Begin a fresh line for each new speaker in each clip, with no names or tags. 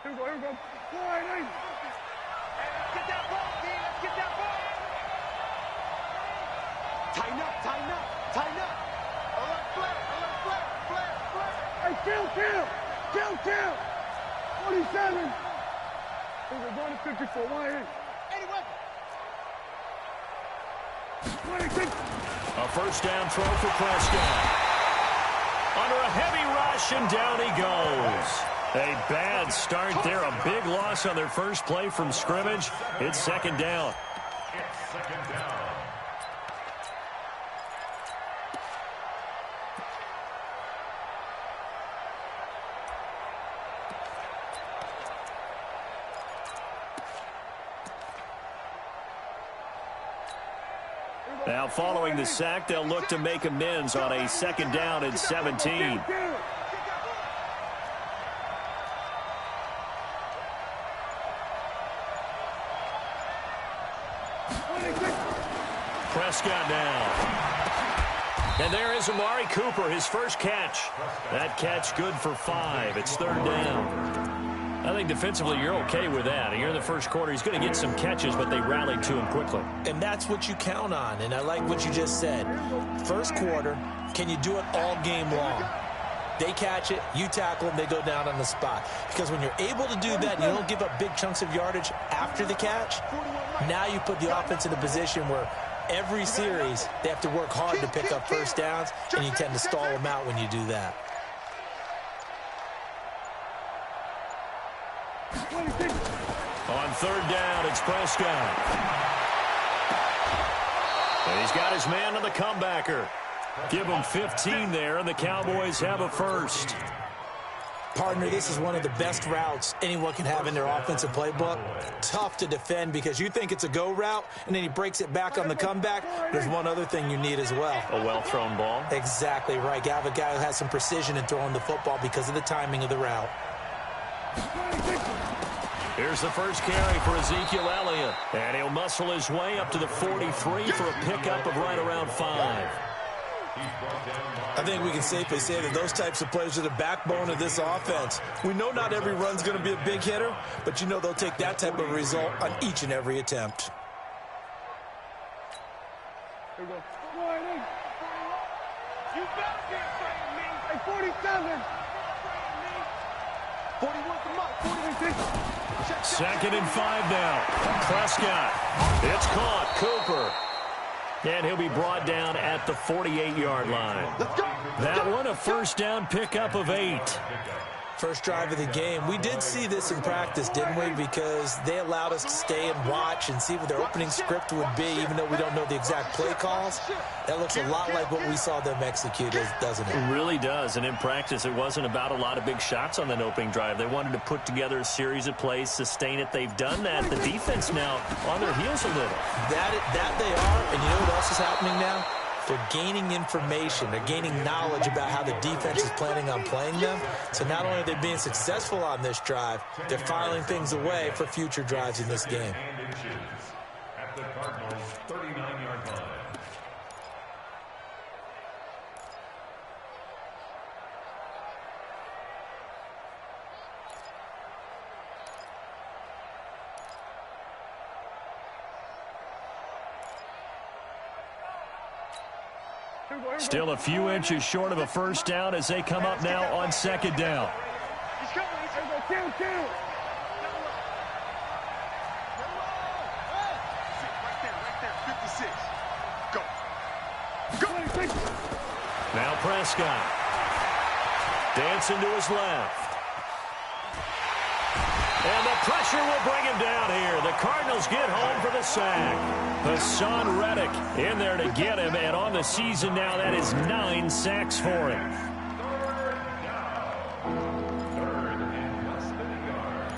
Here we go, here we go. Hey, let's get that ball, D. Let's get that ball. Tighten up, tighten up, tighten up. Alert flare, alert flare, flare, flare. Hey, kill. 47. Here we go, going to 54. Why ain't? 81. 26.
A first down throw for Prescott. Under a heavy rush, and down he goes. A bad start there. A big loss on their first play from scrimmage. It's second down.
It's second down.
Now, following the sack, they'll look to make amends on a second down and 17. Prescott now. And there is Amari Cooper, his first catch. That catch good for 5. It's third down. I think defensively you're okay with that. Here in the first quarter, he's going to get some catches, but they rallied to him quickly.
And that's what you count on, and I like what you just said. First quarter, can you do it all game long? They catch it, you tackle them, they go down on the spot. Because when you're able to do that and you don't give up big chunks of yardage after the catch, now you put the offense in a position where every series they have to work hard to pick up first downs, and you tend to stall them out when you do that.
On third down, it's Prescott. And he's got his man on the comebacker. Give him 15 there, and the Cowboys have a first.
Partner, this is one of the best routes anyone can have in their offensive playbook. Tough to defend because you think it's a go route, and then he breaks it back on the comeback. There's one other thing you need as well.
A well-thrown ball.
Exactly right. You have a guy who has some precision in throwing the football because of the timing of the route.
Here's the first carry for Ezekiel Elliott. And he'll muscle his way up to the 43 for a pickup of right around 5.
I think we can safely say that those types of plays are the backbone of this offense. We know not every run's going to be a big hitter, but you know they'll take that type of result on each and every attempt.
Here we go. You better be afraid of me. Hey, 47. 41 from Mike. 46.
Second and 5 now. Prescott. It's caught. Cooper. And he'll be brought down at the 48-yard line. That one, a first down pickup of 8.
First drive of the game. We did see this in practice, didn't we? Because they allowed us to stay and watch and see what their opening script would be, even though we don't know the exact play calls. That looks a lot like what we saw them execute, doesn't it?
It really does. And in practice, it wasn't about a lot of big shots on that opening drive. They wanted to put together a series of plays, sustain it. They've done that. The defense now on their heels a little.
That they are. And you know what else is happening now? They're gaining information. They're gaining knowledge about how the defense is planning on playing them. So not only are they being successful on this drive, they're filing things away for future drives in this game.
At the Cardinals' 39-yard line.
Still a few inches short of a first down as they come up now on second down.
He's coming. He's going to kill. Right there. 56. Go.
Now Prescott. Dancing to his left. And the pressure will bring him down here. The Cardinals get home for the sack. Hassan Reddick in there to get him, and on the season now, that is 9 sacks for him.
Third and less than a yard.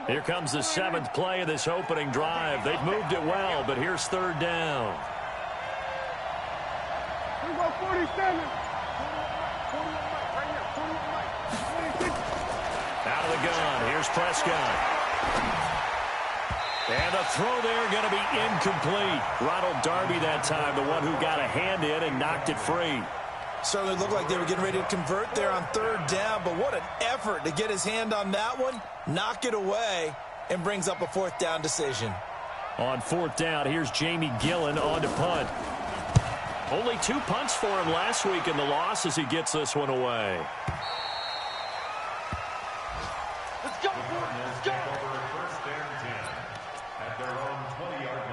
Here comes the 7th play of this opening drive. They've moved it well, but here's third down.
Here we go, 47.
Out of the gun. Here's Prescott. And the throw there going to be incomplete. Ronald Darby that time, the one who got a hand in and knocked it free.
Certainly looked like they were getting ready to convert there on third down, but what an effort to get his hand on that one, knock it away, and brings up a fourth down decision.
On fourth down, here's Jamie Gillen on to punt. Only 2 punts for him last week in the loss as he gets this one away.
Let's go, let's go.
First and 10 at their own 20-yard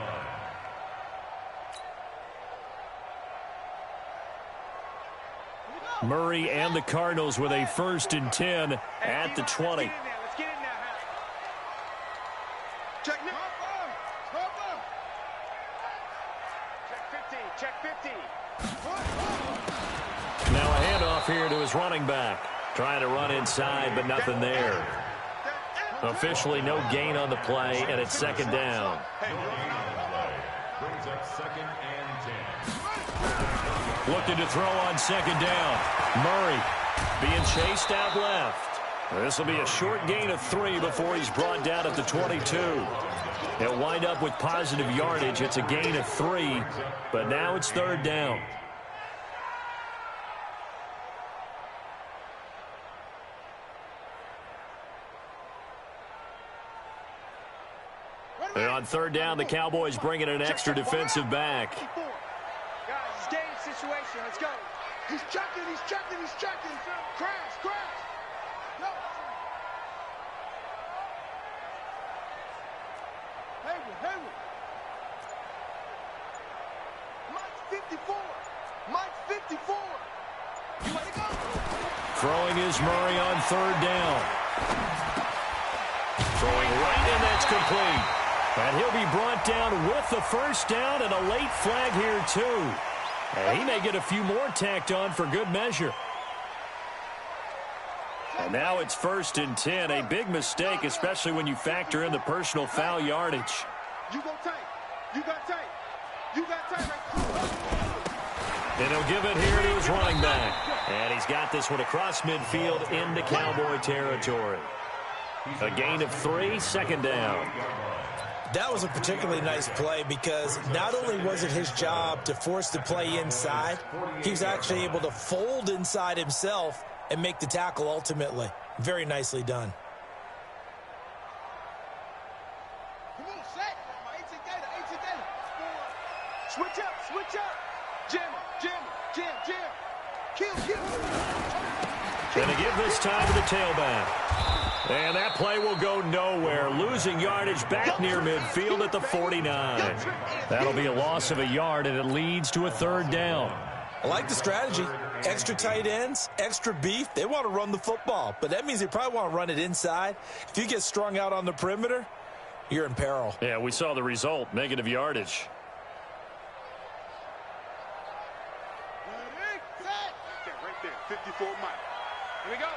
line.
Murray and the Cardinals with a 1st and 10 at the 20.
Let's get in now. Check now. Check 50.
Now a handoff here to his running back. Trying to run inside, but nothing there. Officially no gain on the play, and it's 2nd down.
No gain on the play. Brings up 2nd and 10.
Looking to throw on 2nd down. Murray being chased out left. This will be a short gain of 3 before he's brought down at the 22. He'll wind up with positive yardage. It's a gain of 3, but now it's 3rd down. And on 3rd down, the Cowboys bringing an extra defensive back.
Guys, it's game situation. Let's go. He's checking. Crash. No. Hayward. Mike's 54. You ready to go?
Throwing is Murray on 3rd down. Throwing right, and that's complete. And he'll be brought down with the 1st down and a late flag here, too. And he may get a few more tacked on for good measure. And now it's 1st and 10. A big mistake, especially when you factor in the personal foul yardage.
You go tight. You got tight.
And he'll give it here to his running back. And he's got this one across midfield into Cowboy territory. A gain of 3, 2nd down.
That was a particularly nice play because not only was it his job to force the play inside, he was actually able to fold inside himself and make the tackle ultimately. Very nicely done.
Come on, set. 18 Gator. Switch up. Jam. Kill.
Gonna give this time to the tailback. And that play will go nowhere. Losing yardage back near midfield at the 49. That'll be a loss of a yard, and it leads to a 3rd down.
I like the strategy. Extra tight ends, extra beef. They want to run the football, but that means they probably want to run it inside. If you get strung out on the perimeter, you're in peril.
Yeah, we saw the result, negative yardage.
Right there. 54 Mike. Here we go.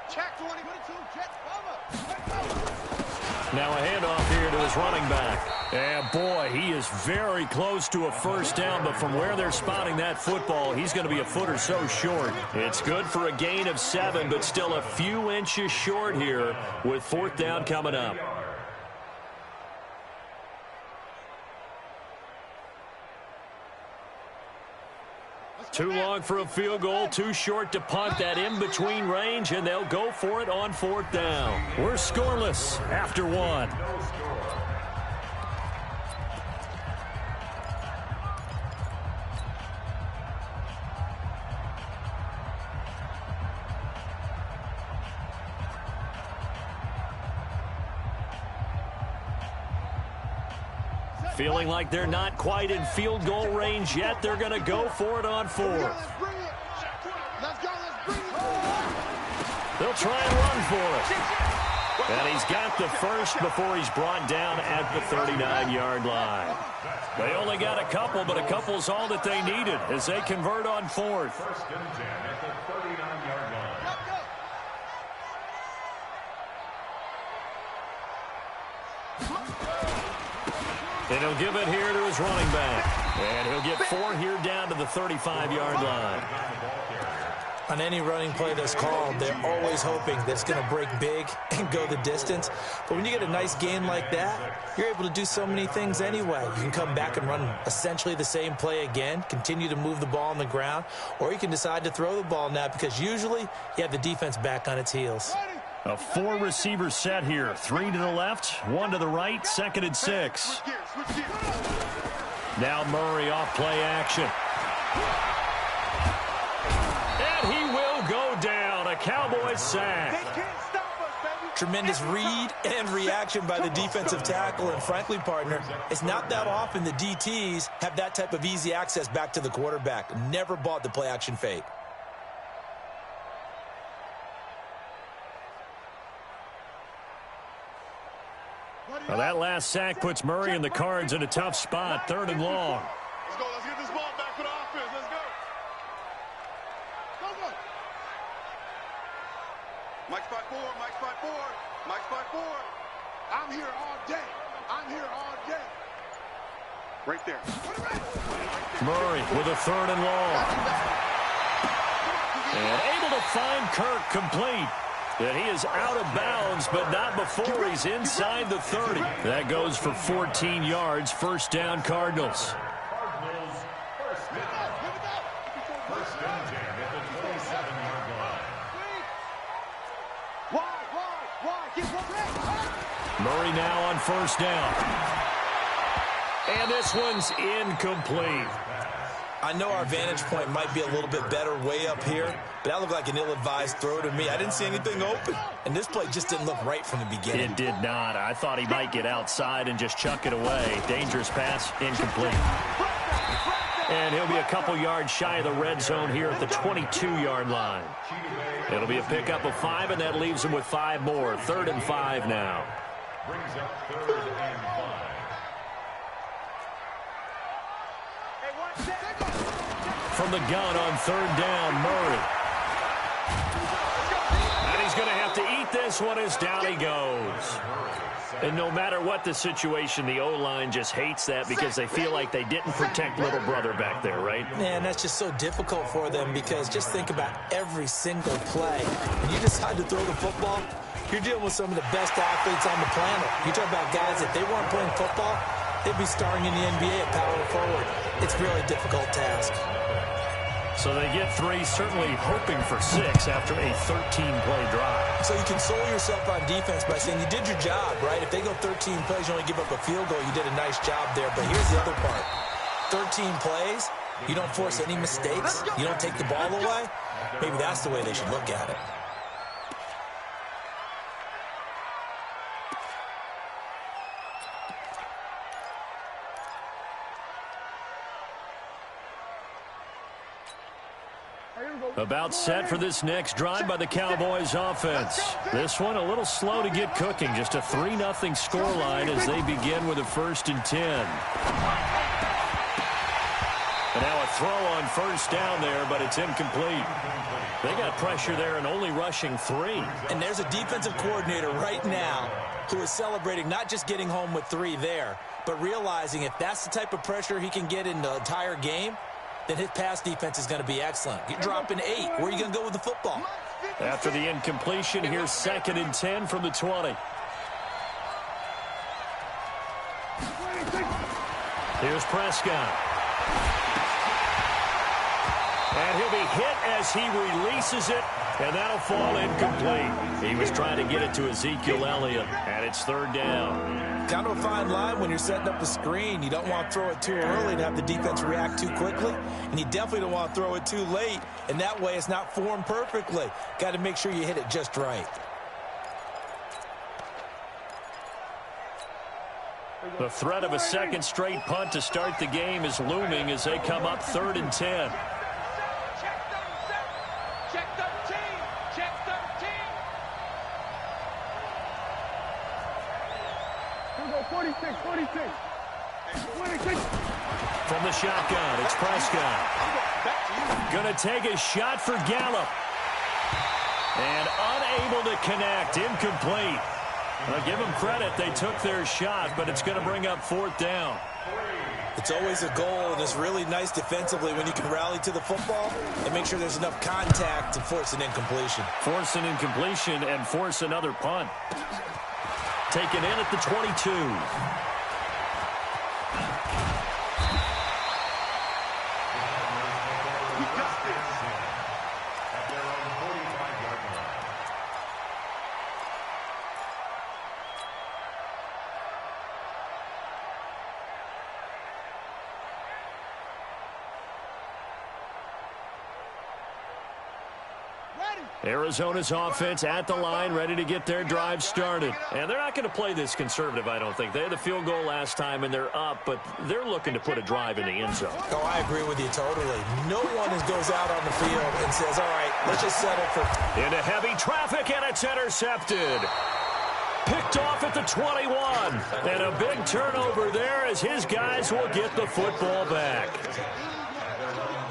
Check 20, 22, check, cover.
Now a handoff here to his running back. And boy, he is very close to a 1st down, but from where they're spotting that football, he's going to be a foot or so short. It's good for a gain of 7, but still a few inches short here with 4th down coming up. Too long for a field goal, too short to punt. That in-between range, and they'll go for it on 4th down. We're scoreless after 1. Feeling like they're not quite in field goal range yet. They're going to go for it on 4th.
Let's bring it.
They'll try and run for it. And he's got the 1st before he's brought down at the 39-yard line. They only got a couple, but a couple's all that they needed as they convert on 4th.
1st and 10 at the 39-yard line.
And he'll give it here to his running back. And he'll get 4 here down to the 35-yard line.
On any running play that's called, they're always hoping that it's going to break big and go the distance. But when you get a nice gain like that, you're able to do so many things anyway. You can come back and run essentially the same play again, continue to move the ball on the ground, or you can decide to throw the ball now because usually you have the defense back on its heels.
A 4-receiver set here. 3 to the left, 1 to the right, 2nd and 6. Now Murray off play action. And he will go down. A Cowboys sack.
They can't stop us, baby.
Tremendous read and reaction by the defensive tackle. And frankly, partner, it's not that often the DTs have that type of easy access back to the quarterback. Never bought the play action fake.
Well, that last sack puts Murray and the Cards in a tough spot. 3rd and long.
Let's go. Let's get this ball back for the offense. Let's go. Go. Mike spot 4. Mike spot 4. Mike spot 4. I'm here all day. I'm here all day. Right there.
Murray with a 3rd and long. And able to find Kirk complete. And he is out of bounds, but not before he's inside the 30. That goes for 14 yards. 1st down, Cardinals.
First and 10 at the 27-yard line.
Wide. Get one.
Murray now on 1st down. And this one's incomplete.
I know our vantage point might be a little bit better way up here, but that looked like an ill-advised throw to me. I didn't see anything open, and this play just didn't look right from the beginning.
It did not. I thought he might get outside and just chuck it away. Dangerous pass, incomplete. And he'll be a couple yards shy of the red zone here at the 22-yard line. It'll be a pickup of 5, and that leaves him with 5 more. 3rd and 5 now.
Brings up 3rd and 5.
From the gun on 3rd down, Murray. And he's going to have to eat this one as down he goes. And no matter what the situation, the O-line just hates that because they feel like they didn't protect little brother back there, right?
Man, that's just so difficult for them because just think about every single play. When you decide to throw the football, you're dealing with some of the best athletes on the planet. You talk about guys, if they weren't playing football, they'd be starring in the NBA at power forward. It's a really difficult task.
So they get 3, certainly hoping for 6 after a 13-play drive.
So you console yourself on defense by saying you did your job, right? If they go 13 plays, you only give up a field goal, you did a nice job there. But here's the other part. 13 plays, you don't force any mistakes, you don't take the ball away. Maybe that's the way they should look at it.
About set for this next drive by the Cowboys offense. This one a little slow to get cooking. Just a 3-0 scoreline as they begin with a 1st and 10. And now a throw on 1st down there, but it's incomplete. They got pressure there and only rushing 3.
And there's a defensive coordinator right now who is celebrating not just getting home with 3 there, but realizing if that's the type of pressure he can get in the entire game, then his pass defense is going to be excellent. You're dropping 8. Where are you going to go with the football?
After the incompletion, here's 2nd and 10 from the 20. Here's Prescott. And he'll be hit as he releases it, and that'll fall incomplete. He was trying to get it to Ezekiel Elliott, and it's 3rd down.
Kind of a fine line when you're setting up a screen. You don't want to throw it too early and have the defense react too quickly, and you definitely don't want to throw it too late, and that way it's not formed perfectly. Got to make sure you hit it just right.
The threat of a 2nd straight punt to start the game is looming as they come up 3rd and 10. From the shotgun, it's Prescott. Gonna take a shot for Gallup. And unable to connect, incomplete. Well, give them credit. They took their shot, but it's going to bring up 4th down.
It's always a goal, and it's really nice defensively when you can rally to the football and make sure there's enough contact to force an incompletion.
Force an incompletion and force another punt. Taken in at the 22. Arizona's offense at the line, ready to get their drive started. And they're not going to play this conservative, I don't think. They had the field goal last time, and they're up, but they're looking to put a drive in the end zone.
Oh, I agree with you totally. No one goes out on the field and says, all right, let's just settle for...
Into heavy traffic, and it's intercepted. Picked off at the 21. And a big turnover there as his guys will get the football back.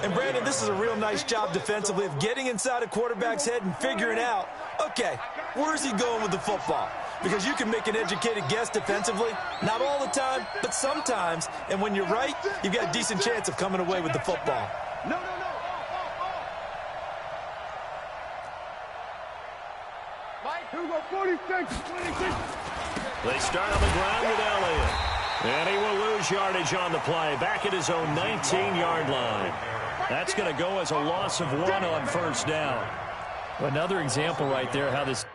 And, Brandon, this is a real nice job defensively of getting inside a quarterback's head and figuring out, okay, where's he going with the football? Because you can make an educated guess defensively, not all the time, but sometimes. And when you're right, you've got a decent chance of coming away with the football.
No. Mike, who go 46, 26.
They start on the ground with Elliott. And he will lose yardage on the play, back at his own 19-yard line. That's going to go as a loss of 1 on 1st down. Another example right there how this...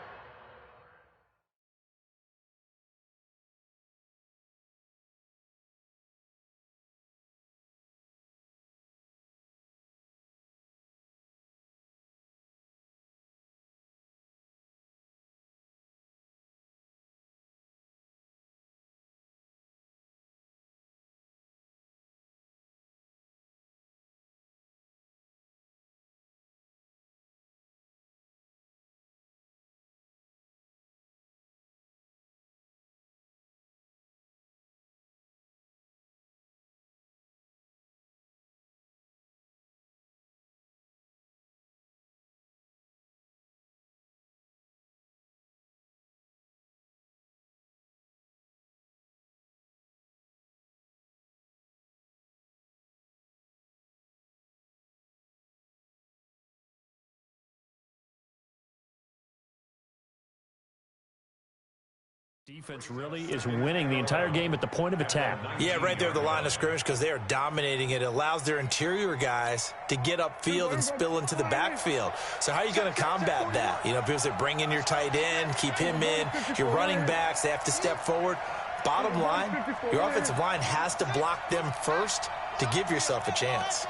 Defense really is winning the entire game at the point of attack.
Yeah, right there at the line of scrimmage because they are dominating it. It allows their interior guys to get upfield and spill into the backfield. So how are you going to combat that? You know, because they bring in your tight end, keep him in. Your running backs, they have to step forward. Bottom line, your offensive line has to block them first to give yourself a chance.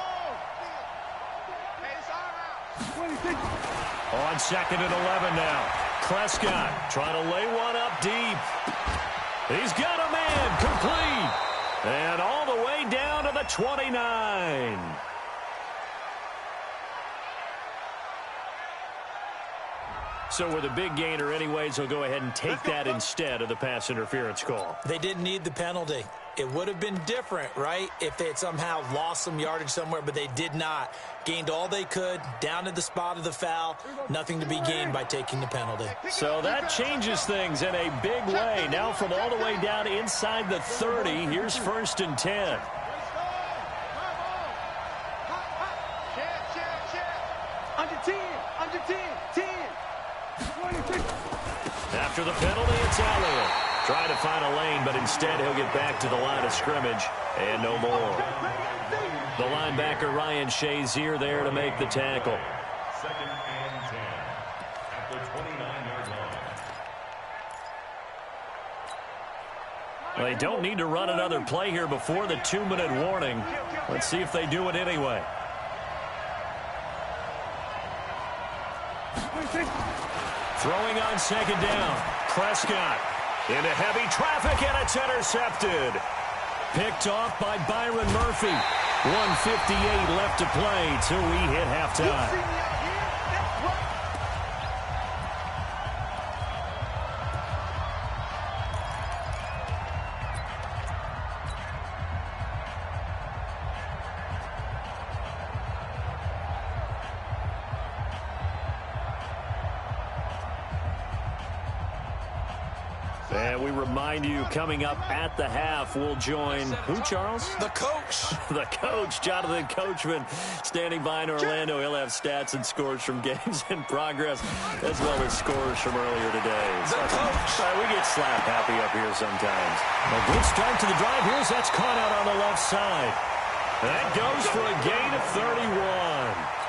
On 2nd and 11 now. Prescott trying to lay one up deep. He's got a man complete. And all the way down to the 29. So with a big gainer anyways, he'll go ahead and take that instead of the pass interference call.
They didn't need the penalty. It would have been different, right, if they had somehow lost some yardage somewhere, but they did not. Gained all they could, down to the spot of the foul. Nothing to be gained by taking the penalty.
So that changes things in a big way. Now from all the way down inside the 30, here's 1st and 10.
Under 10, 10.
After the penalty, it's Elliott. Trying to find a lane, but instead he'll get back to the line of scrimmage and no more. The linebacker, Ryan Shazier, there to make the tackle.
2nd and 10 at the 29-yard line.
They don't need to run another play here before the 2-minute warning. Let's see if they do it anyway. Throwing on 2nd down. Prescott into heavy traffic, and it's intercepted. Picked off by Byron Murphy. 1:58 left to play till we hit halftime. And we remind you, coming up at the half, we'll join who, Charles?
The coach.
The coach, Jonathan Coachman, standing by in Orlando. He'll have stats and scores from games in progress, as well as scores from earlier today.
The coach.
We get slap happy up here sometimes. A good start to the drive. Here's that's caught out on the left side. That goes for a gain of 31.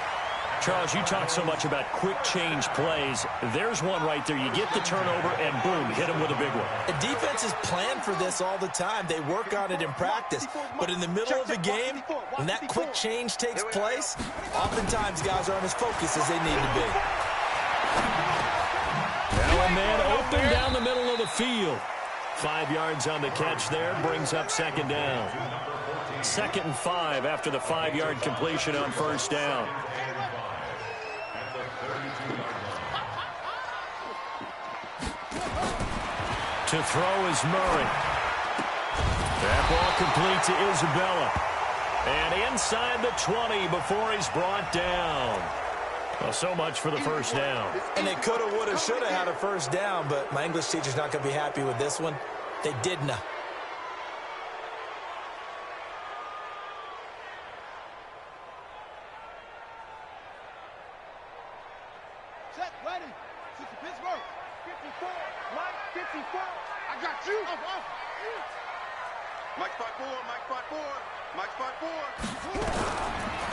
Charles, you talk so much about quick change plays. There's one right there. You get the turnover, and boom, hit him with a big one.
The defenses plan for this all the time. They work on it in practice. But in the middle of the game, when that quick change takes place, oftentimes guys aren't as focused as they need to be.
Now a man open down the middle of the field. 5 yards on the catch there, brings up second down. 2nd and 5 after the 5-yard completion on first down. To throw is Murray. That ball complete to Isabella. And inside the 20 before he's brought down. Well, so much for the first down.
And they coulda, woulda, shoulda had a first down, but my English teacher's not going to be happy with this one. They didn't.
Set, ready. Pittsburgh. 54. Mike, 54. I got you. Mike spot 4. Mike spot 4. Mike spot 4.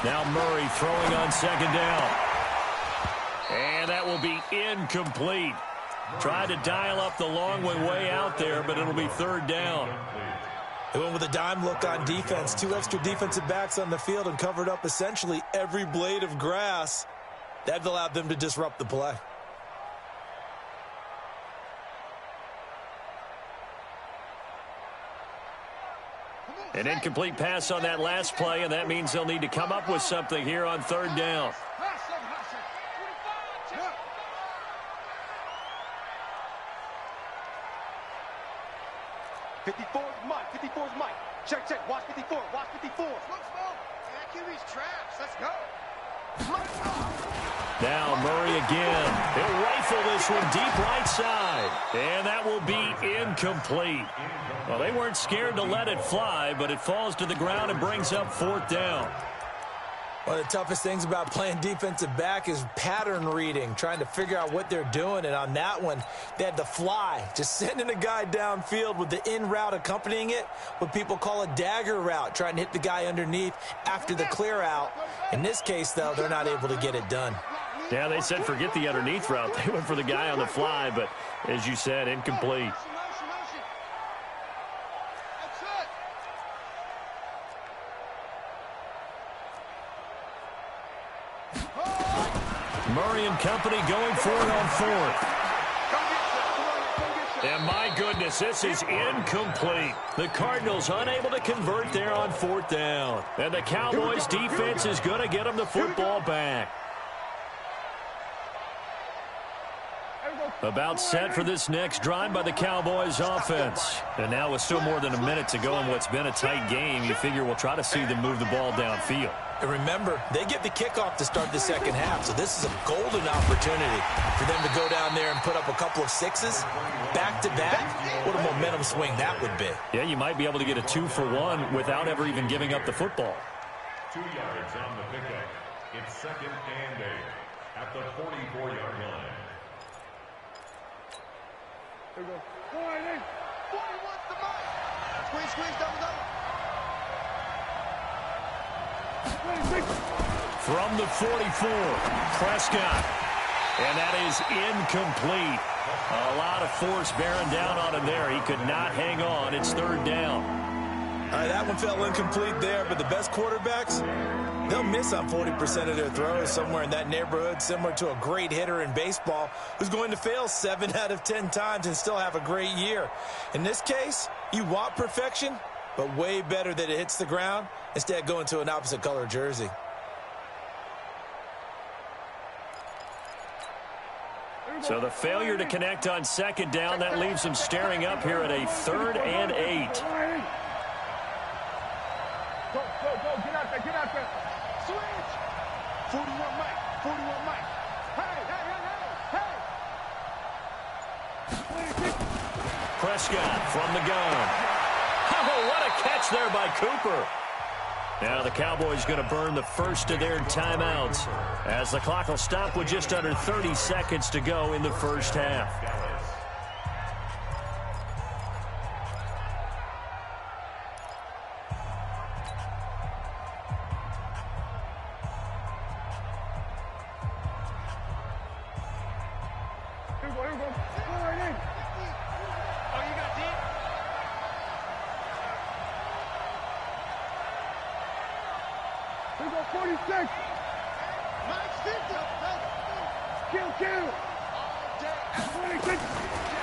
Now Murray throwing on second down. And that will be incomplete. Tried to dial up the long way out there, but it'll be third down.
They went with a dime look on defense. 2 extra defensive backs on the field and covered up essentially every blade of grass. That allowed them to disrupt the play.
An incomplete pass on that last play, and that means they'll need to come up with something here on third down.
Mike. 54 is Mike. Check. Watch 54. Watch 54. Look, Smoke. QB's trash. Let's go.
Now Murray again. He'll rifle this one deep right side. And that will be incomplete. Well, they weren't scared to let it fly, but it falls to the ground and brings up fourth down.
One of the toughest things about playing defensive back is pattern reading, trying to figure out what they're doing. And on that one, they had to fly, just sending a guy downfield with the in route accompanying it, what people call a dagger route, trying to hit the guy underneath after the clear out. In this case, though, they're not able to get it done.
Yeah, they said forget the underneath route. They went for the guy on the fly, but as you said, incomplete. Murray and company going for it on fourth. And my goodness, this is incomplete. The Cardinals unable to convert there on fourth down. And the Cowboys defense is going to get them the football back. About set for this next drive by the Cowboys offense. And now with still more than a minute to go in what's been a tight game, you figure we'll try to see them move the ball downfield.
And remember, they get the kickoff to start the second half, so this is a golden opportunity for them to go down there and put up a couple of sixes back-to-back. What a momentum swing that would be.
Yeah, you might be able to get a 2-for-1 without ever even giving up the football.
2 yards on the pickup. It's 2nd and 8 at the 44-yard line.
Here we go. 40 wants the mic. Squeeze, double.
From the 44, Prescott. And that is incomplete. A lot of force bearing down on him there. He could not hang on. It's third down.
All right, that one fell incomplete there, but the best quarterbacks, they'll miss on 40% of their throws, somewhere in that neighborhood, similar to a great hitter in baseball who's going to fail 7 out of 10 times and still have a great year. In this case, you want perfection, but way better that it hits the ground instead of going to an opposite color jersey.
So the failure to connect on second down, that leaves them staring up here at a 3rd and 8.
Go, get out there. Switch. 41 Mike. Hey.
Prescott from the gun. Oh, what a catch there by Cooper. Now the Cowboys going to burn the first of their timeouts as the clock will stop with just under 30 seconds to go in the first half.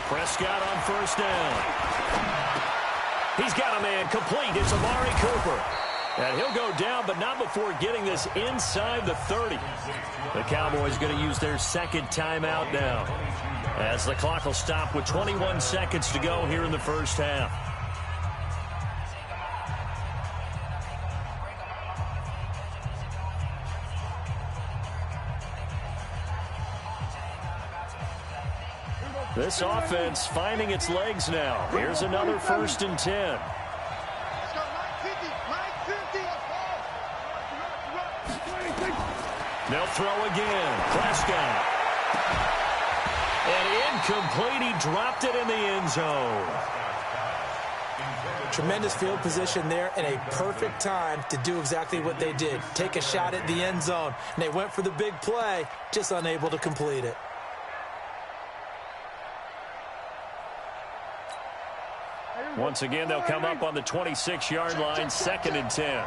Prescott on first down.
He's got a man complete. It's Amari Cooper. And he'll go down, but not before getting this inside the 30. The Cowboys going to use their second timeout now, as the clock will stop with 21 seconds to go here in the first half. This offense finding its legs now. Here's another 1st and 10. They'll throw again. Prescott. And incomplete. He dropped it in the end zone.
Tremendous field position there and a perfect time to do exactly what they did. Take a shot at the end zone. And they went for the big play, just unable to complete it.
Once again, they'll come up on the 26-yard line, 2nd and 10.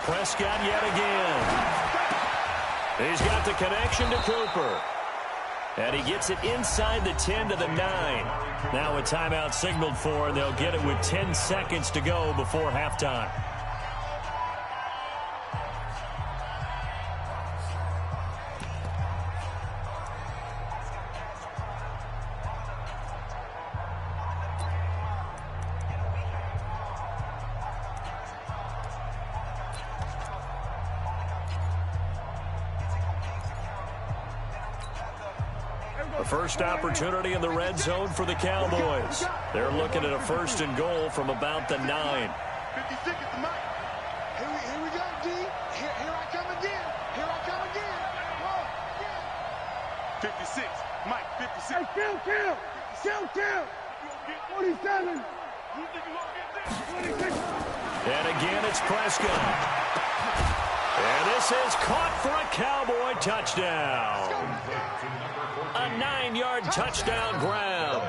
Prescott yet again. He's got the connection to Cooper. And he gets it inside the 10 to the 9. Now a timeout signaled for, and they'll get it with 10 seconds to go before halftime. First opportunity in the red zone for the Cowboys. They're looking at a 1st and goal from about the 9.
56 is the mic. Here we go, D. Here I come again. Here I come again. Whoa. 56. Mike, 56. Hey, kill. 47. You think you're going to get this? 26.
And again, it's Prescott. And this is caught for a Cowboy touchdown. A 9-yard touchdown grab.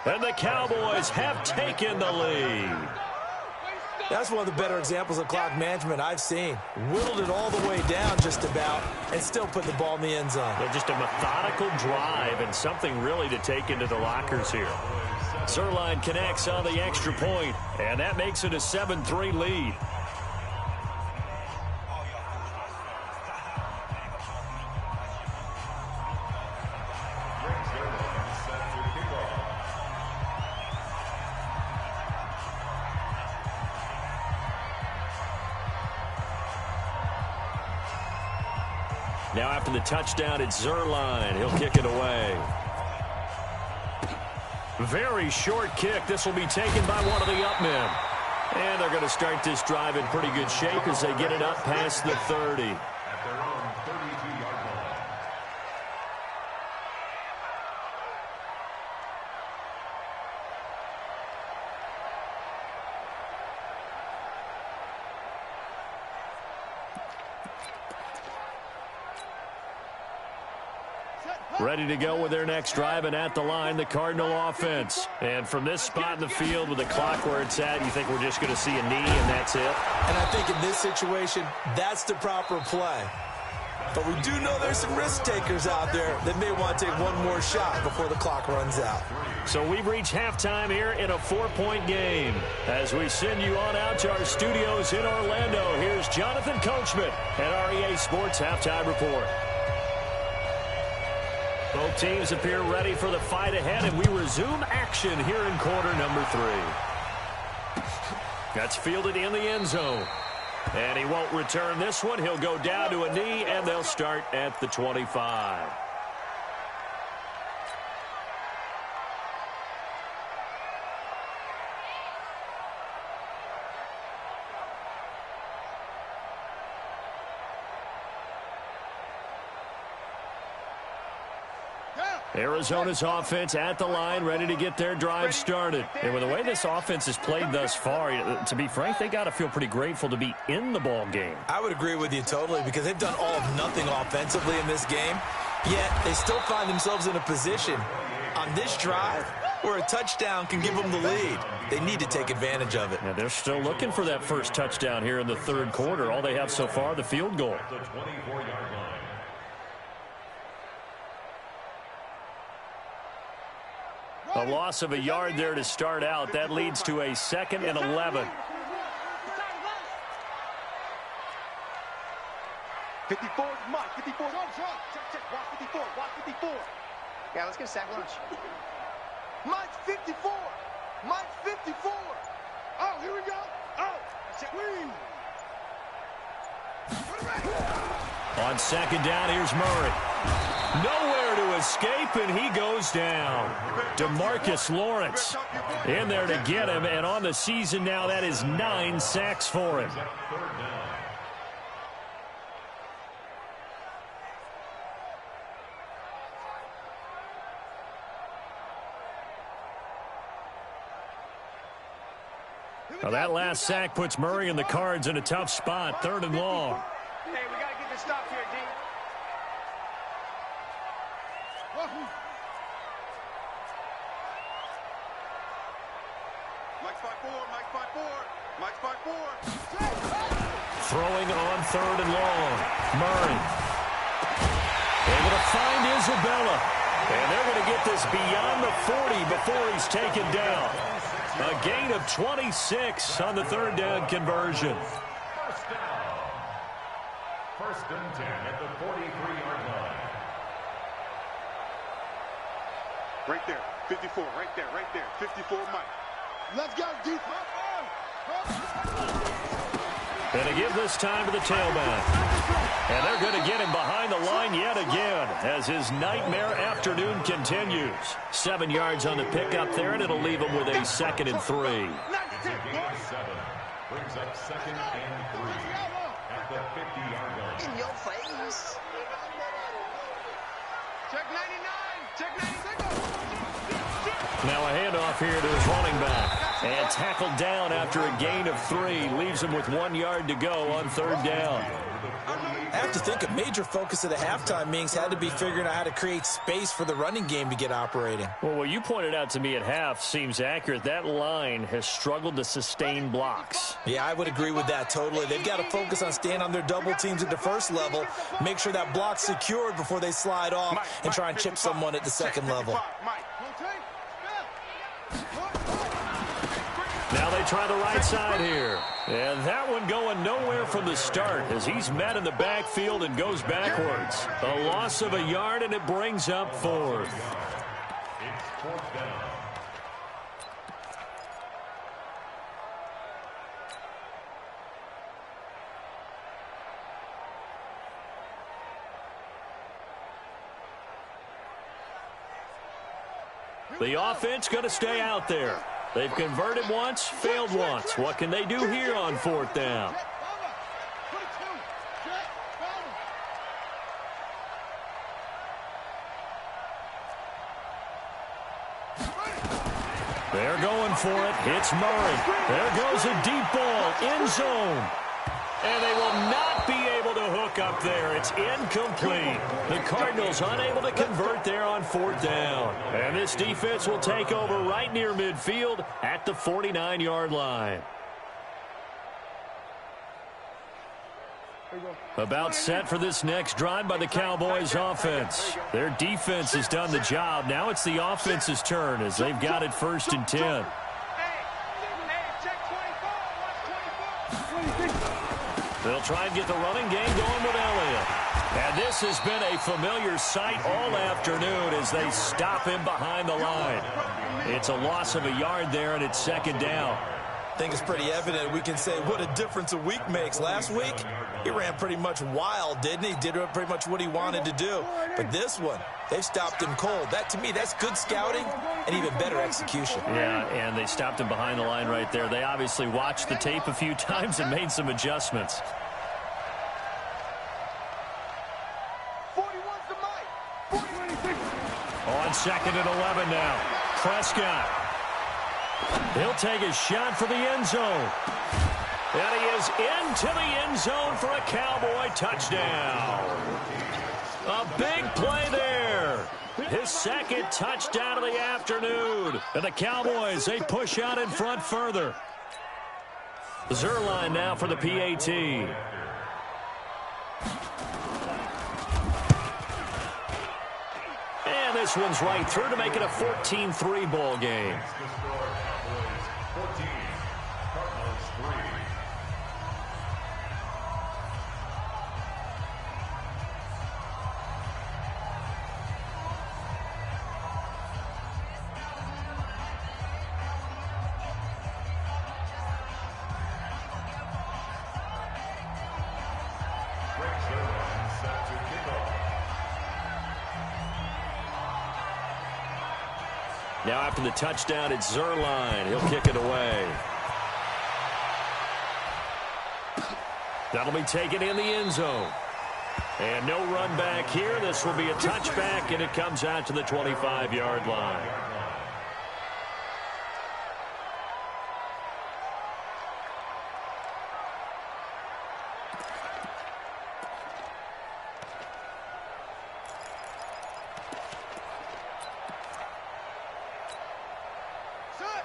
And the Cowboys have taken the lead.
That's one of the better examples of clock management I've seen. Whittled it all the way down just about and still put the ball in the end zone.
Well, just a methodical drive and something really to take into the lockers here. Zerline connects on the extra point, and that makes it a 7-3 lead. Now after the touchdown, it's Zerline. He'll kick it away. Very short kick. This will be taken by one of the up men. And they're going to start this drive in pretty good shape as they get it up past the 30. Ready to go with their next drive, and at the line, the Cardinal offense. And from this spot in the field with the clock where it's at, you think we're just going to see a knee and that's it?
And I think in this situation, that's the proper play. But we do know there's some risk takers out there that may want to take one more shot before the clock runs out.
So we've reached halftime here in a 4-point game. As we send you on out to our studios in Orlando, here's Jonathan Coachman at REA Sports Halftime Report. Both teams appear ready for the fight ahead, and we resume action here in quarter number 3. That's fielded in the end zone. And he won't return this one. He'll go down to a knee, and they'll start at the 25. Arizona's offense at the line, ready to get their drive started. And with the way this offense has played thus far, to be frank, they got to feel pretty grateful to be in the ball game.
I would agree with you totally, because they've done all of nothing offensively in this game, yet they still find themselves in a position on this drive where a touchdown can give them the lead. They need to take advantage of it.
Yeah, they're still looking for that first touchdown here in the third quarter. All they have so far, the field goal.
The 24-yard line.
A loss of a yard there to start out. That leads to a 2nd and 11.
54, Mike, 54. Check, watch 54, watch 54.
Yeah, let's get a sack lunch.
Mike's 54. Mike's 54. Oh, here we go. Oh, check.
On 2nd down, here's Murray. Nowhere to escape, and he goes down. DeMarcus Lawrence in there to get him, and on the season now, that is 9 sacks for him. Now that last sack puts Murray and the Cards in a tough spot, 3rd and long.
Hey, we got to get this stop here, D.
Mike's 5-4, Mike's 5-4, Mike's 5-4.
Throwing on 3rd and long. Murray able to find Isabella. And they're going to get this beyond the 40 before he's taken down. A gain of 26 on the 3rd down conversion.
First down. 1st and 10 at the 43-yard line.
Right there, 54, right there, 54, Mike. Let's go, defense.
And to give this time to the tailback. And they're going to get him behind the line yet again as his nightmare afternoon continues. 7 yards on the pickup there, and it'll leave him with a 2nd and 3.
It's a gain of 7. Brings up 2nd and 3 at the 50-yard line.
In your face.
Check 99, check 96.
Now a handoff here to his running back. And tackled down after a gain of 3. Leaves him with 1 yard to go on 3rd down.
I have to think a major focus of the halftime meetings had to be figuring out how to create space for the running game to get operating.
Well, what you pointed out to me at half seems accurate. That line has struggled to sustain blocks.
Yeah, I would agree with that totally. They've got to focus on staying on their double teams at the first level, make sure that block's secured before they slide off and try and chip someone at the second level.
Now they try the right side here. And that one going nowhere from the start as he's met in the backfield and goes backwards. A loss of a yard, and it brings up 4th.
It's 4th down.
The offense going to stay out there. They've converted once, failed once. What can they do here on 4th down? They're going for it. It's Murray. There goes a deep ball, end zone. And they will not be able to hook up there. It's incomplete. The Cardinals unable to convert there on 4th down. And this defense will take over right near midfield at the 49-yard line. About set for this next drive by the Cowboys offense. Their defense has done the job. Now it's the offense's turn as they've got it 1st and 10. They'll try and get the running game going with Elliott. And this has been a familiar sight all afternoon as they stop him behind the line. It's a loss of a yard there, and it's second down.
I think it's pretty evident we can say what a difference a week makes. Last week, he ran pretty much wild, didn't he? Did pretty much what he wanted to do. But this one, they stopped him cold. That, to me, that's good scouting and even better execution.
Yeah, and they stopped him behind the line right there. They obviously watched the tape a few times and made some adjustments.
41's the mic. 40.
On second and 11 now. Prescott. He'll take a shot for the end zone. And he is into the end zone for a Cowboy touchdown. A big play there. His second touchdown of the afternoon. And the Cowboys, they push out in front further. Zerline now for the PAT. And this one's right through to make it a 14-3 ball game. Now after the touchdown, it's Zerline. He'll kick it away. That'll be taken in the end zone. And no run back here. This will be a touchback, and it comes out to the 25-yard line.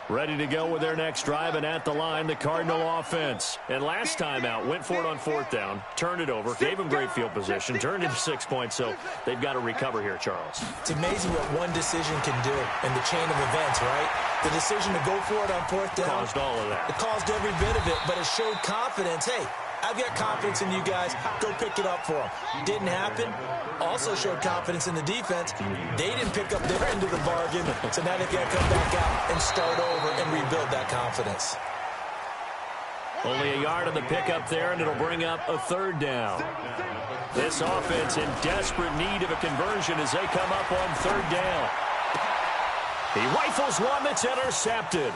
Ready to go with their next drive, and at the line, the Cardinal offense. And last time out, went for it on fourth down, turned it over, gave them great field position, turned into 6 points, so they've got to recover here, Charles.
It's amazing what one decision can do in the chain of events, right? The decision to go for it on fourth down.
Caused all of that.
It caused every bit of it, but it showed confidence. Hey, I've got confidence in you guys. Go pick it up for them. Didn't happen. Also showed confidence in the defense. They didn't pick up their end of the bargain, so now they've got to come back out and start over and rebuild that confidence.
Only a yard on the pickup there, and it'll bring up a third down. This offense in desperate need of a conversion as they come up on third down. He rifles one that's intercepted.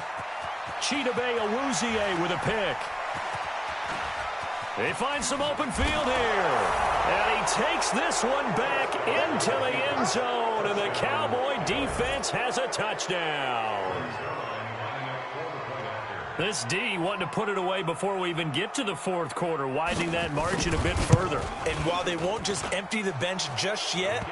Chidobe Awuzie with a pick. They find some open field here. And he takes this one back into the end zone. And the Cowboy defense has a touchdown. This D wanting to put it away before we even get to the fourth quarter, widening that margin a bit further.
And while they won't just empty the bench just yet,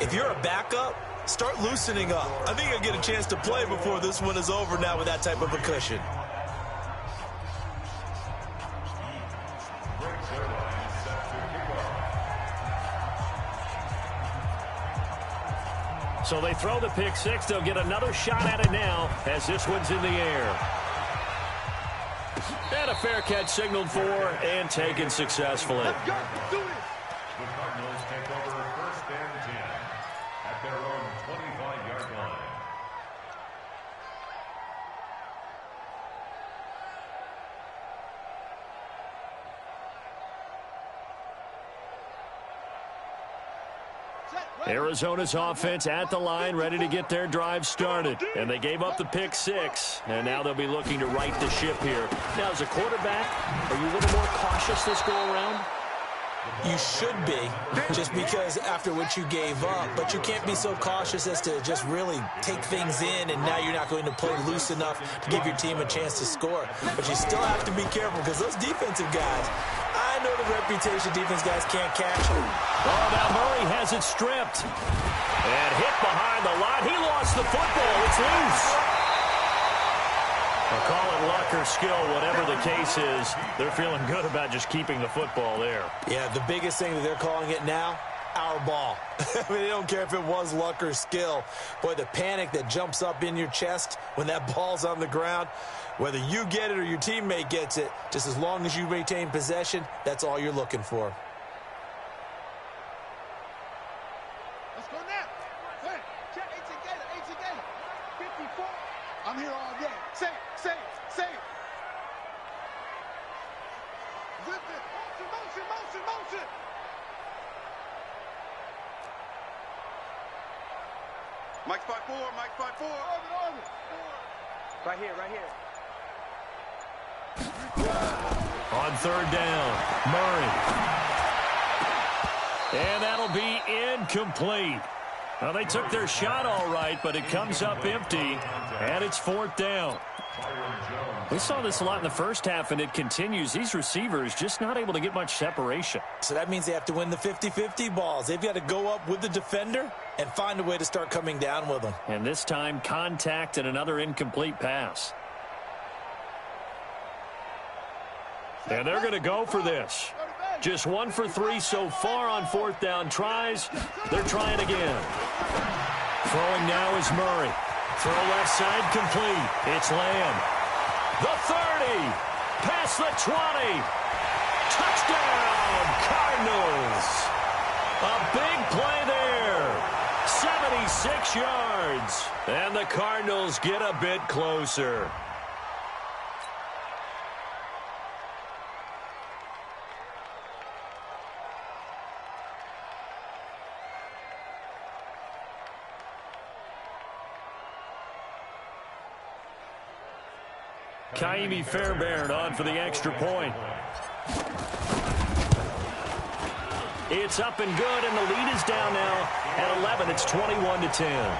if you're a backup, start loosening up. I think you'll get a chance to play before this one is over now with that type of a cushion.
So they throw the pick six. They'll get another shot at it now as this one's in the air. And a fair catch signaled for and taken successfully.
The Cardinals take over first and 10 at their own 25-yard line.
Arizona's offense at the line, ready to get their drive started. And they gave up the pick six, and now they'll be looking to right the ship here. Now, as a quarterback, are you a little more cautious this go-around?
You should be, just because after what you gave up, but you can't be so cautious as to just really take things in, and now you're not going to play loose enough to give your team a chance to score. But you still have to be careful because those defensive guys, I know the reputation defense guys can't catch them.
Oh, now Murray has it stripped. And hit behind the line. He lost the football. It's loose. I'll call it luck or skill, whatever the case is. They're feeling good about just keeping the football there.
Yeah, the biggest thing that they're calling it now, our ball. I mean, they don't care if it was luck or skill. Boy, the panic that jumps up in your chest when that ball's on the ground, whether you get it or your teammate gets it, just as long as you retain possession, that's all you're looking for.
Motion. Mike 5-4.
Right here.
On third down, Murray. And that'll be incomplete. Well, they took their shot all right, but it comes up empty, and it's fourth down. We saw this a lot in the first half, and it continues. These receivers just not able to get much separation.
So that means they have to win the 50-50 balls. They've got to go up with the defender and find a way to start coming down with them.
And this time, contact and another incomplete pass. And they're going to go for this. Just 1 for 3 so far on fourth down tries. They're trying again. Throwing now is Murray. Throw left side complete. It's Lamb. The 30. Past the 20. Touchdown, Cardinals. A big play there. 76 yards. And the Cardinals get a bit closer. Kaimi Fairbairn on for the extra point. It's up and good, and the lead is down now at 11. It's 21-10.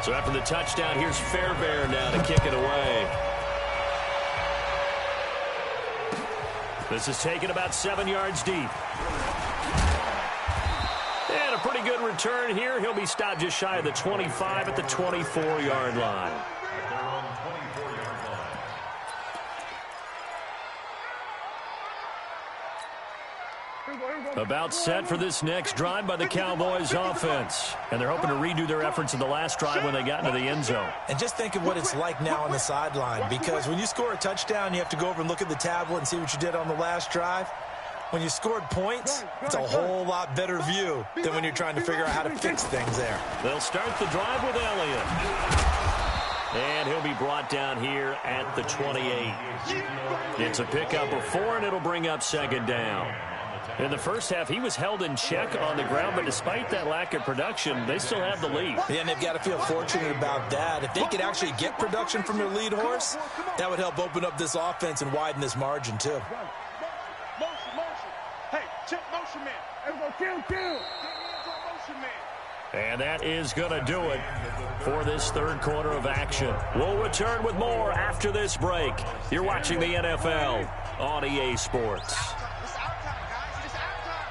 So after the touchdown, here's Fairbairn now to kick it away. This is taken about 7 yards deep. And a pretty good return here. He'll be stopped just shy of the 25 at the 24-yard line. About set for this next drive by the Cowboys offense. And they're hoping to redo their efforts in the last drive when they got into the end zone.
And just think of what it's like now on the sideline, because when you score a touchdown, you have to go over and look at the tablet and see what you did on the last drive. When you scored points, it's a whole lot better view than when you're trying to figure out how to fix things there.
They'll start the drive with Elliott. And he'll be brought down here at the 28. It's a pickup of 4, and it'll bring up second down. In the first half, he was held in check on the ground, but despite that lack of production, they still have the lead.
Yeah, and they've got to feel fortunate about that. If they could actually get production from their lead horse, that would help open up this offense and widen this margin, too.
Hey, check motion man. Everybody kill. Motion man.
And that is going to do it for this third quarter of action. We'll return with more after this break. You're watching the NFL on EA Sports.
It's our time, guys. It's our time.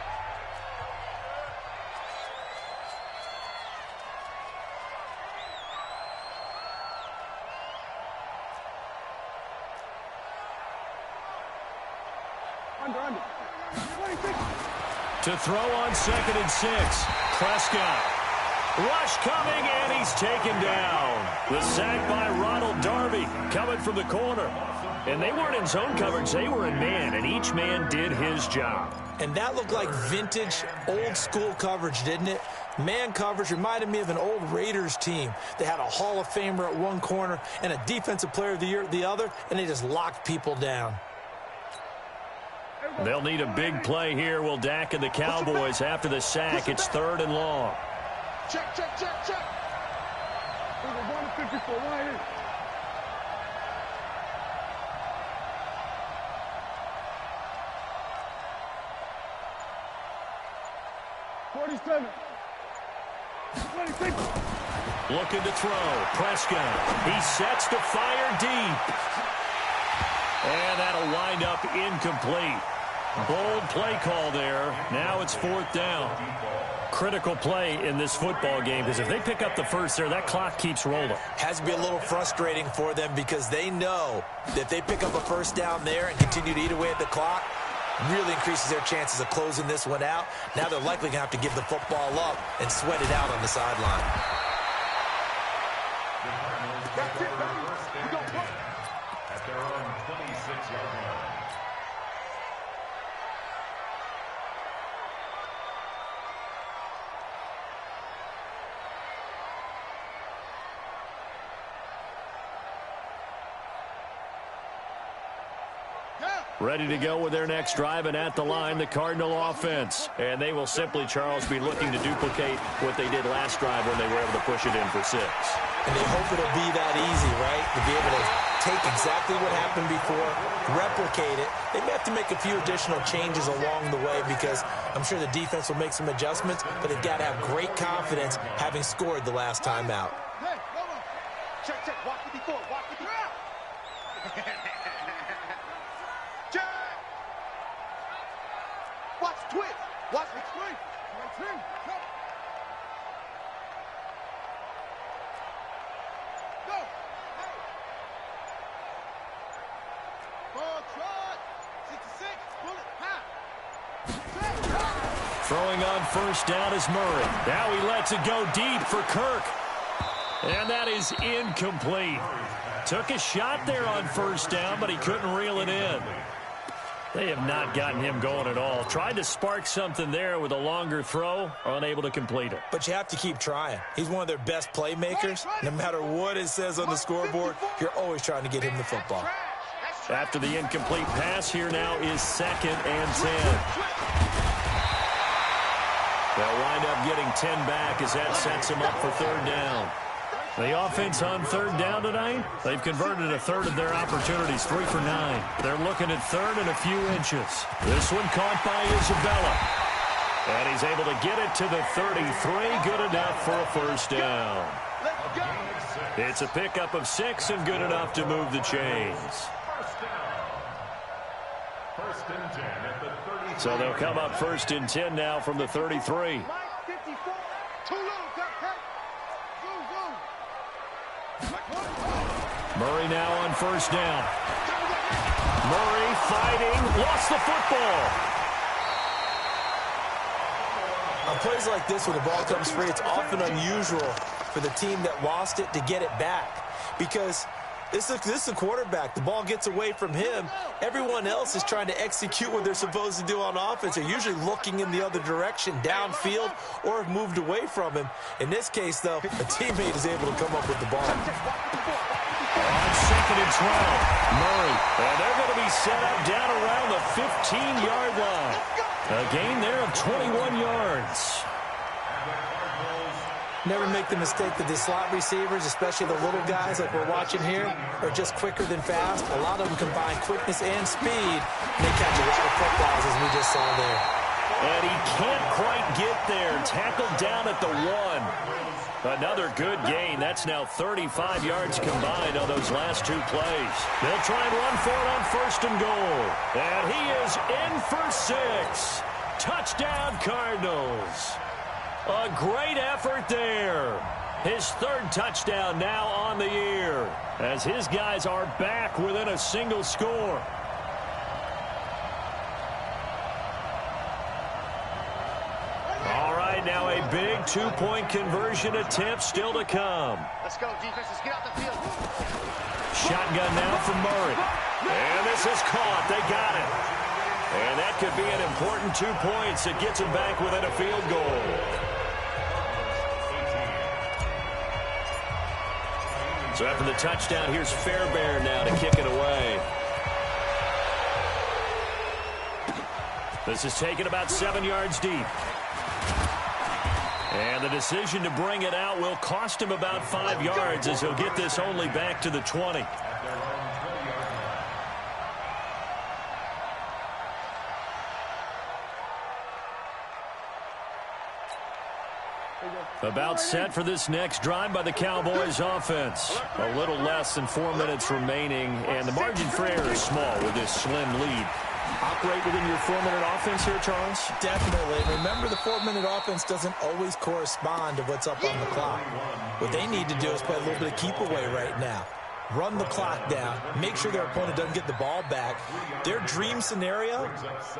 Under.
To throw on 2nd and 6. Prescott. Rush coming, and he's taken down. The sack by Ronald Darby coming from the corner. And they weren't in zone coverage. They were in man, and each man did his job.
And that looked like vintage, old-school coverage, didn't it? Man coverage reminded me of an old Raiders team. They had a Hall of Famer at one corner and a Defensive Player of the Year at the other, and they just locked people down.
They'll need a big play here. Will Dak and the Cowboys after the sack. It's 3rd and long.
Check. 154, right here.
Looking to throw. Prescott. He sets to fire deep. And that'll wind up incomplete. Bold play call there. Now it's 4th down. Critical play in this football game, because if they pick up the first there, that clock keeps rolling.
Has to be a little frustrating for them, because they know that if they pick up a first down there and continue to eat away at the clock, really increases their chances of closing this one out. Now they're likely going to have to give the football up and sweat it out on the sideline.
That's it, baby. We gonna play.
At their own 26-yard line.
Ready to go with their next drive, and at the line, the Cardinal offense. And they will simply, Charles, be looking to duplicate what they did last drive when they were able to push it in for 6.
And they hope it'll be that easy, right? To be able to take exactly what happened before, replicate it. They may have to make a few additional changes along the way because I'm sure the defense will make some adjustments, but they've got to have great confidence having scored the last time out.
Hey, hold on. Check, check. Watch it before. Watch it before. Check. Watch twist. Watch the twist. Go. Hey. Ball trot. 66. Bullet. Ha.
Throwing on first down is Murray. Now he lets it go deep for Kirk. And that is incomplete. Took a shot there on first down, but he couldn't reel it in. They have not gotten him going at all. Tried to spark something there with a longer throw, unable to complete it.
But you have to keep trying. He's one of their best playmakers. No matter what it says on the scoreboard, you're always trying to get him the football.
After the incomplete pass, here now is 2nd and 10. They'll wind up getting 10 back as that sets them up for 3rd down. The offense on 3rd down tonight, they've converted a third of their opportunities, 3 for 9. They're looking at 3rd and a few inches. This one caught by Isabella. And he's able to get it to the 33, good enough for a first down. It's a pickup of 6 and good enough to move the chains. So they'll come up 1st and 10 now from the 33. Murray now on first down. Murray fighting, lost the football.
On plays like this, when the ball comes free, it's often unusual for the team that lost it to get it back because this is a quarterback. The ball gets away from him. Everyone else is trying to execute what they're supposed to do on offense. They're usually looking in the other direction, downfield, or have moved away from him. In this case, though, a teammate is able to come up with the ball.
On 2nd and 12, Murray. And they're going to be set up down around the 15-yard line. A gain there of 21 yards.
Never make the mistake that the slot receivers, especially the little guys like we're watching here, are just quicker than fast. A lot of them combine quickness and speed, and they catch a lot of footballs, as we just saw there.
And he can't quite get there. Tackled down at the 1. Another good gain. That's now 35 yards combined on those last 2 plays. They'll try and run for it on 1st and goal. And he is in for 6. Touchdown, Cardinals. A great effort there. His 3rd touchdown now on the year as his guys are back within a single score. All right, now a big 2-point conversion attempt still to come.
Let's go, defense. Let's get out the field.
Shotgun now from Murray. And this is caught. They got it. And that could be an important 2 points that gets him back within a field goal. So after the touchdown, here's Fairbairn now to kick it away. This is taken about 7 yards deep. And the decision to bring it out will cost him about 5 yards as he'll get this only back to the 20. About set for this next drive by the Cowboys offense. A little less than 4 minutes remaining, and the margin for error is small with this slim lead. Operate within your 4-minute offense here, Charles?
Definitely. Remember, the 4-minute offense doesn't always correspond to what's up on the clock. What they need to do is play a little bit of keep away right now. Run the clock down. Make sure their opponent doesn't get the ball back. Their dream scenario,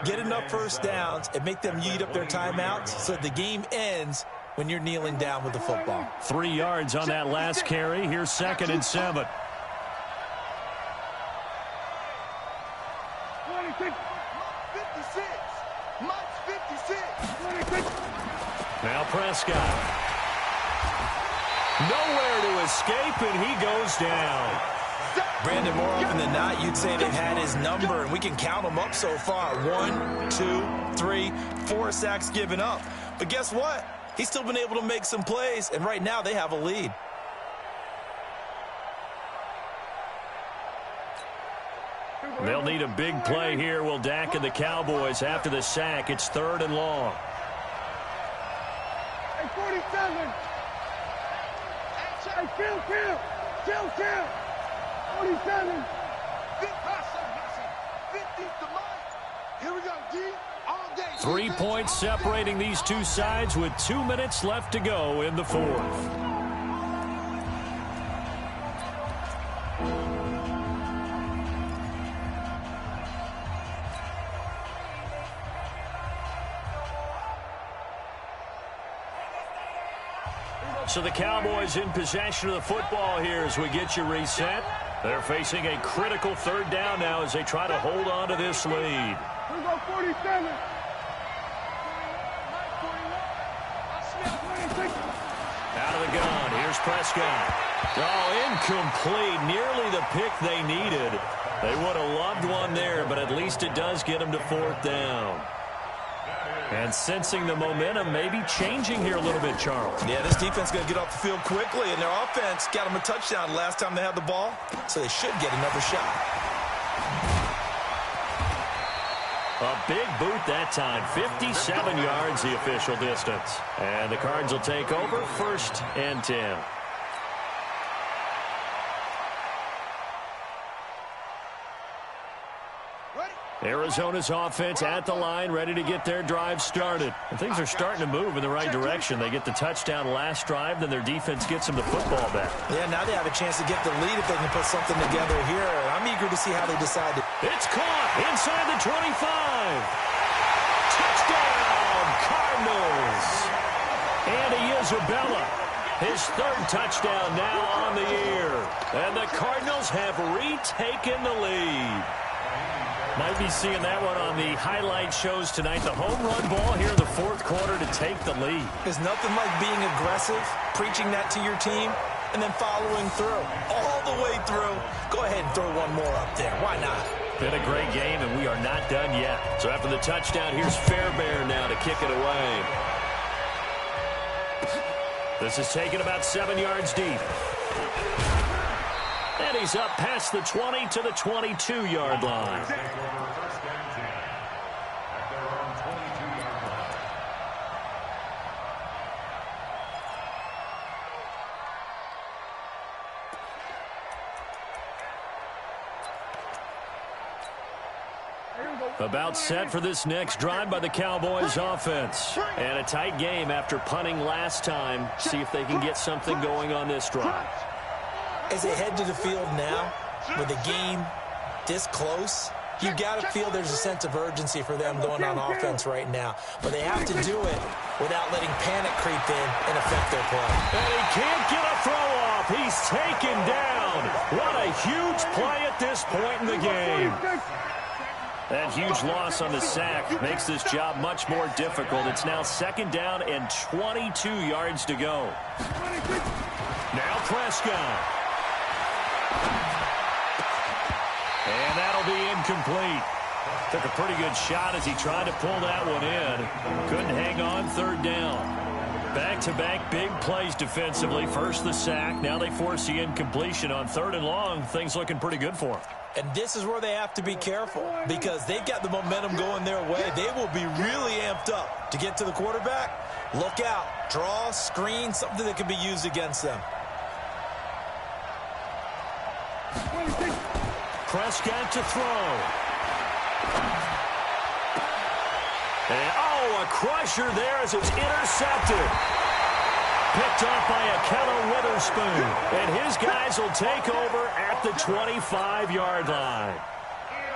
get enough first downs and make them eat up their timeouts so the game ends when you're kneeling down with the football.
3 yards on that last carry. Here's 2nd and 7.
56. Mike's 56.
Now Prescott. Nowhere to escape, and he goes down.
Brandon, more often than not, you'd say they've had his number, and we can count them up so far. 1, 2, 3, 4 sacks given up. But guess what? He's still been able to make some plays, and right now they have a lead.
They'll need a big play here. Will Dak and the Cowboys after the sack. It's 3rd and long.
Hey, 47. Hey, kill. 47.
Big hustle. 50 to Mike. Here we go, D. All day.
3 points separating these two sides with 2 minutes left to go in the 4th. So the Cowboys in possession of the football here as we get you reset. They're facing a critical 3rd down now as they try to hold on to this lead.
Here we go, 47.
Out of the gun. Here's Prescott. Oh, incomplete. Nearly the pick they needed. They would have loved one there, but at least it does get them to 4th down. And sensing the momentum maybe changing here a little bit, Charles.
Yeah, this defense is going to get off the field quickly, and their offense got them a touchdown last time they had the ball, so they should get another shot.
A big boot that time. 57 yards the official distance. And the Cards will take over 1st and 10. Arizona's offense at the line, ready to get their drive started. And things are starting to move in the right direction. They get the touchdown last drive, then their defense gets them the football back.
Yeah, now they have a chance to get the lead if they can put something together here. I'm eager to see how they decide to.
It's caught inside the 25. Touchdown, Cardinals. Andy Isabella, his 3rd touchdown now on the year. And the Cardinals have retaken the lead. Might be seeing that one on the highlight shows tonight. The home run ball here in the 4th quarter to take the lead.
There's nothing like being aggressive, preaching that to your team, and then following through. All the way through. Go ahead and throw one more up there. Why not?
Been a great game, and we are not done yet. So after the touchdown, here's Fairbairn now to kick it away. This is taken about 7 yards deep. And he's up past the 20 to the 22-yard line. About set for this next drive by the Cowboys offense. And a tight game after punting last time. See if they can get something going on this drive.
As they head to the field now, with the game this close, you got to feel there's a sense of urgency for them going on offense right now. But they have to do it without letting panic creep in and affect their play.
And he can't get a throw off. He's taken down. What a huge play at this point in the game. That huge loss on the sack makes this job much more difficult. It's now 2nd down and 22 yards to go. Now Prescott. And that'll be incomplete. Took a pretty good shot as he tried to pull that one in. Couldn't hang on 3rd down. Back-to-back big plays defensively. First the sack. Now they force the incompletion on 3rd and long. Things looking pretty good for them.
And this is where they have to be careful because they've got the momentum going their way. They will be really amped up to get to the quarterback. Look out. Draw, screen, something that can be used against them.
Prescott to throw. And, oh, a crusher there as it's intercepted. Picked off by Akello Witherspoon. And his guys will take over at the 25-yard line.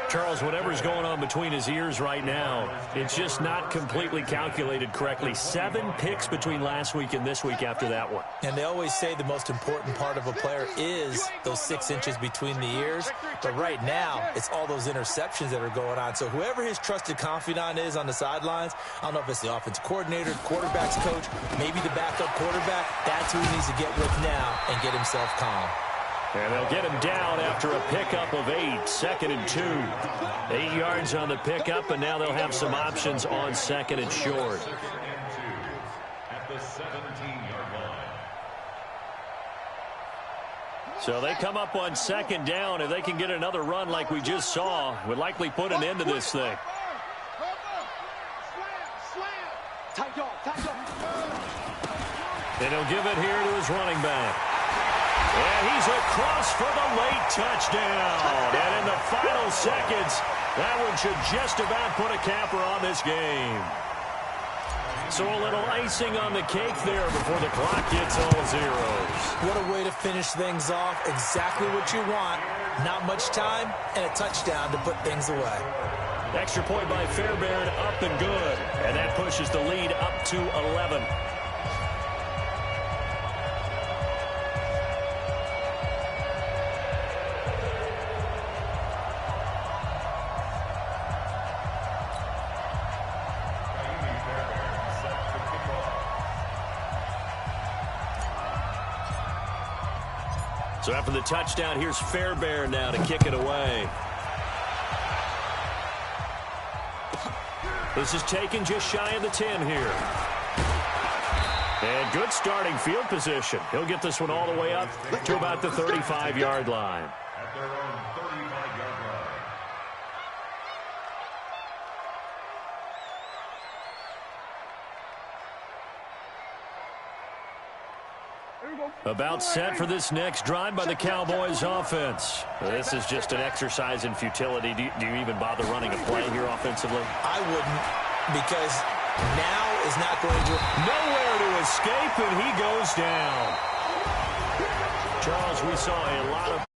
Charles, whatever's going on between his ears right now, it's just not completely calculated correctly. 7 picks between last week and this week after that one.
And they always say the most important part of a player is those 6 inches between the ears. But right now, it's all those interceptions that are going on. So whoever his trusted confidant is on the sidelines, I don't know if it's the offensive coordinator, quarterback's coach, maybe the backup quarterback, that's who he needs to get with now and get himself calm.
And they'll get him down after a pickup of 8, 2nd and 2. 8 yards on the pickup, and now they'll have some options on 2nd and short.
2nd and 2 at the 17-yard line.
So they come up on 2nd down. If they can get another run like we just saw, would likely put an end to this thing. And he'll give it here to his running back. And he's across for the late touchdown. And in the final seconds, that one should just about put a capper on this game. So a little icing on the cake there before the clock gets all zeros.
What a way to finish things off. Exactly what you want. Not much time and a touchdown to put things away.
Extra point by Fairbairn, up and good. And that pushes the lead up to 11. So after the touchdown, here's Fairbairn now to kick it away. This is taken just shy of the 10 here. And good starting field position. He'll get this one all the way up to about the 35-yard line.
At their own 35-yard line.
About set for this next drive by the Cowboys offense. This is just an exercise in futility. Do you even bother running a play here offensively?
I wouldn't, because now is not going to...
Nowhere to escape, and he goes down. Charles, we saw a lot of...